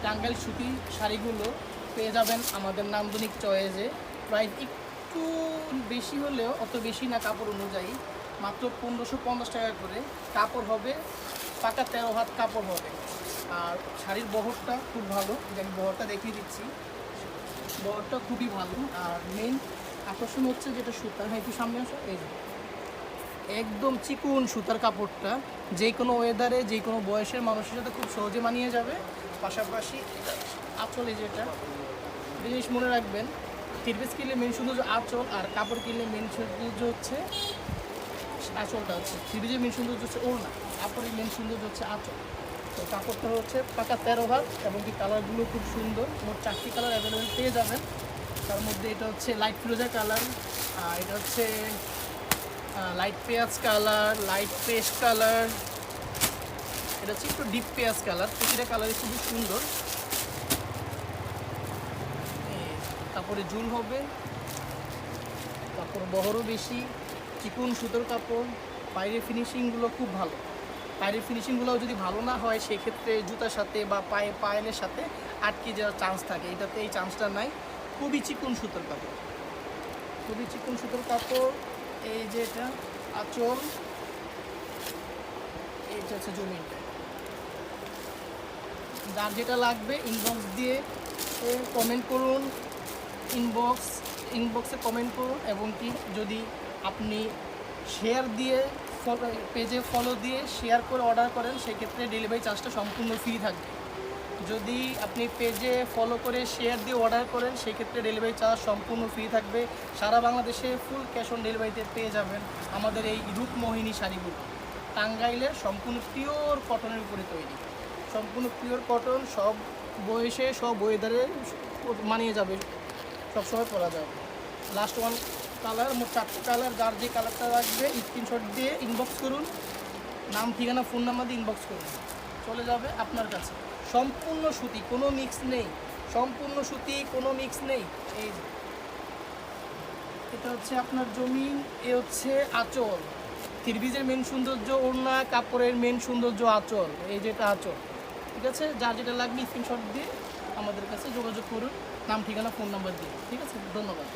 টাঙ্গাইল সুতি শাড়িগুলো পেয়ে যাবেন আমাদের নান্দনিক চয়েসে। প্রাইস একটু বেশি হলেও অত বেশি না কাপড় অনুযায়ী, মাত্র 1550 টাকা করে। কাপড় হবে পাকা 13 হাত কাপড় হবে। আর শাড়ির বহরটা খুব ভালো, আমি বহরটা দেখিয়ে দিচ্ছি। বহরটা খুবই ভালো। আর মেন আকর্ষণ হচ্ছে যেটা সুতা, হ্যাঁ একটু সামনে আসো। এই যে একদম চিকুন সুতার কাপড়টা যে কোনো ওয়েদারে যে কোনো বয়সের মানুষের সাথে খুব সহজে মানিয়ে যাবে। পাশাপাশি আঁচলে যেটা জিনিস মনে রাখবেন, থ্রি-পিস কিনলে মেন সৌন্দর্য আঁচল, আর কাপড় কিনলে মেন সৌন্দর্য হচ্ছে আঁচলটা হচ্ছে। থ্রি-পিসের মেন সৌন্দর্য হচ্ছে ওড়না, কাপড়ের মেন সৌন্দর্য হচ্ছে আঁচল। তো কাপড়টা হচ্ছে পাকা 13 হাত এবং কি কালারগুলো খুব সুন্দর। মোট 4টি কালার অ্যাভেলেবেল পেয়ে যাবেন। তার মধ্যে এটা হচ্ছে লাইট ফিরোজা কালার, এটা হচ্ছে লাইট পেঁয়াজ কালার, লাইট পেস্ট কালার, এটা হচ্ছে একটু ডিপ পেঁয়াজ কালার। প্রতিটা কালারই খুবই সুন্দর। কাপড়ে ঝুল হবে, কাপড় বহরও বেশি, চিকুন সুতোর কাপড়। বাইরের ফিনিশিংগুলো খুব ভালো। বাইরের ফিনিশিংগুলো যদি ভালো না হয় সেক্ষেত্রে জুতার সাথে বা পায়েলের সাথে আটকে যাওয়ার চান্স থাকে, এটাতে এই চান্সটা নাই। খুবই চিকুন সুতোর কাপড়, খুবই চিকুন সুতোর কাপড়। এই যে এটা আঁচল, এইটা হচ্ছে জমিনটা। যার যেটা লাগবে ইনবক্স দিয়ে কমেন্ট করুন, ইনবক্সে কমেন্ট করুন। এবং কি যদি আপনি শেয়ার দিয়ে পেজে ফলো দিয়ে শেয়ার করে অর্ডার করেন সেক্ষেত্রে ডেলিভারি চার্জটা সম্পূর্ণ ফ্রি থাকবে। যদি আপনি পেজে ফলো করে শেয়ার দিয়ে অর্ডার করেন সেক্ষেত্রে ডেলিভারি চার্জ সম্পূর্ণ ফ্রি থাকবে। সারা বাংলাদেশে ফুল ক্যাশ অন ডেলিভারিতে পেয়ে যাবেন আমাদের এই রূপমোহিনী শাড়িগুলো। টাঙ্গাইলের সম্পূর্ণ পিওর কটনের উপরে তৈরি, সম্পূর্ণ পিওর কটন। সব বয়সে সব ওয়েদারে মানিয়ে যাবে, সবসময় পরা যাবে। লাস্ট ওয়ান কালার, মোট 4টি কালার। যার যে কালারটা লাগবে স্ক্রিনশট দিয়ে ইনবক্স করুন, নাম ঠিকানা ফোন নাম্বার দিয়ে ইনবক্স করুন, চলে যাবে আপনার কাছে। সম্পূর্ণ সুতি, কোনো মিক্স নেই, সম্পূর্ণ সুতি, কোনো মিক্স নেই। এই যে এটা হচ্ছে আপনার জমিন, এ হচ্ছে আঁচল। থ্রি-পিসের মেন সৌন্দর্য ওড়না, কাপড়ের মেন সৌন্দর্য আঁচল। এই যেটা আঁচল, ঠিক আছে। যার যেটা লাগবে স্ক্রিনশট দিয়ে আমাদের কাছে যোগাযোগ করুন, নাম ঠিকানা ফোন নাম্বার দিয়ে, ঠিক আছে। ধন্যবাদ।